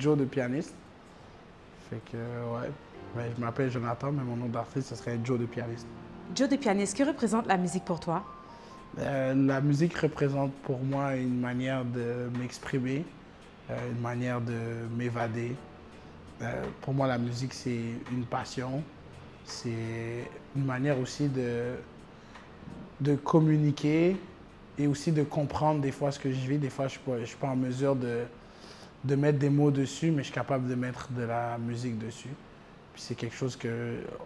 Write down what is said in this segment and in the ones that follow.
Joe de pianiste. Fait que, ouais. Ben, je m'appelle Jonathan, mais mon nom d'artiste, ce serait Joe de pianiste. Joe de pianiste, que représente la musique pour toi? La musique représente pour moi une manière de m'exprimer, une manière de m'évader. Pour moi, la musique, c'est une passion. C'est une manière aussi de communiquer et aussi de comprendre des fois ce que je vis. Des fois, je ne suis pas en mesure de mettre des mots dessus, mais je suis capable de mettre de la musique dessus. Puis c'est quelque chose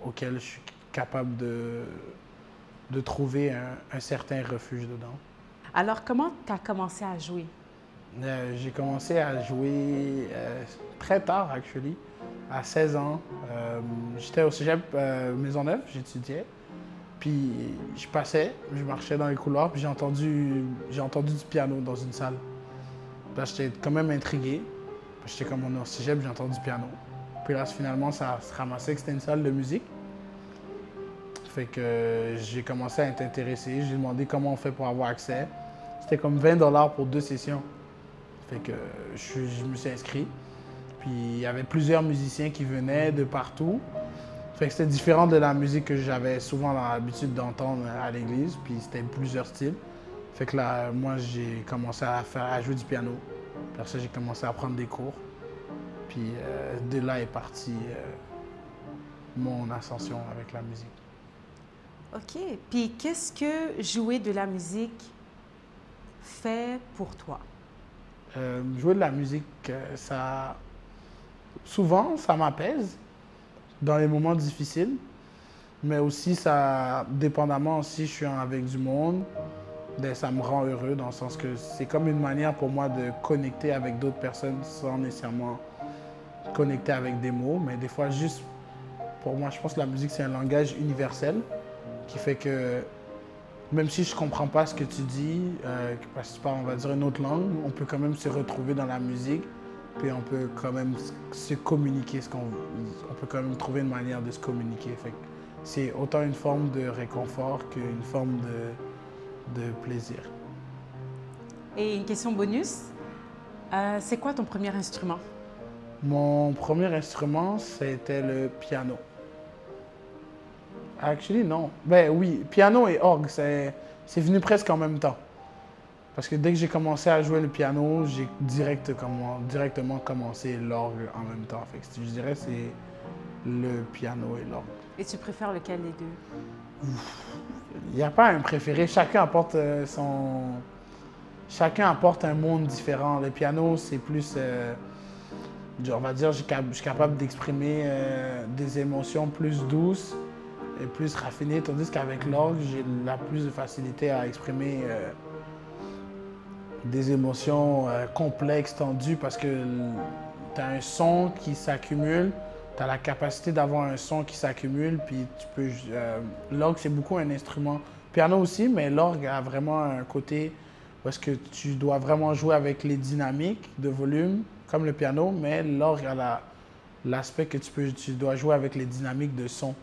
auquel je suis capable de trouver un certain refuge dedans. Alors, comment tu as commencé à jouer? J'ai commencé à jouer très tard, actually, à 16 ans. J'étais au cégep Maisonneuve, j'étudiais. Puis je marchais dans les couloirs, puis j'ai entendu du piano dans une salle. Là, j'étais quand même intrigué. J'étais comme on est au cégep, j'ai entendu du piano. Puis là, finalement, ça se ramassait que c'était une salle de musique. Fait que j'ai commencé à être intéressé. J'ai demandé comment on fait pour avoir accès. C'était comme 20 $ pour 2 sessions. Fait que je me suis inscrit. Puis il y avait plusieurs musiciens qui venaient de partout. Fait que c'était différent de la musique que j'avais souvent l'habitude d'entendre à l'église. Puis c'était plusieurs styles. Fait que là, moi, j'ai commencé à jouer du piano. Puis après ça, j'ai commencé à prendre des cours. Puis de là est partie mon ascension avec la musique. OK. Puis, qu'est-ce que jouer de la musique fait pour toi? Jouer de la musique, souvent, ça m'apaise dans les moments difficiles. Mais aussi, dépendamment si je suis avec du monde, ben, ça me rend heureux dans le sens que c'est comme une manière pour moi de connecter avec d'autres personnes sans nécessairement connecter avec des mots. Mais des fois, juste pour moi, je pense que la musique, c'est un langage universel qui fait que même si je ne comprends pas ce que tu dis, parce que tu parles, on va dire, une autre langue, on peut quand même se retrouver dans la musique, puis on peut quand même se communiquer on peut quand même trouver une manière de se communiquer. Fait que c'est autant une forme de réconfort qu'une forme de plaisir. Et une question bonus, c'est quoi ton premier instrument? Mon premier instrument, c'était le piano. Actually, non. Ben oui, piano et orgue, c'est venu presque en même temps. Parce que dès que j'ai commencé à jouer le piano, j'ai directement commencé l'orgue en même temps. Fait que je dirais que c'est le piano et l'orgue. Et tu préfères lequel des deux? Il n'y a pas un préféré. Chacun apporte un monde différent. Le piano, c'est plus... on va dire, je suis capable d'exprimer des émotions plus douces et plus raffinées, tandis qu'avec l'orgue, j'ai la plus de facilité à exprimer des émotions complexes, tendues, parce que tu as un son qui s'accumule, tu as la capacité d'avoir un son qui s'accumule, puis tu peux... l'orgue, c'est beaucoup un instrument. Piano aussi, mais l'orgue a vraiment un côté où est-ce que tu dois vraiment jouer avec les dynamiques de volume, comme le piano, mais l'orgue a l'aspect que tu dois jouer avec les dynamiques de son.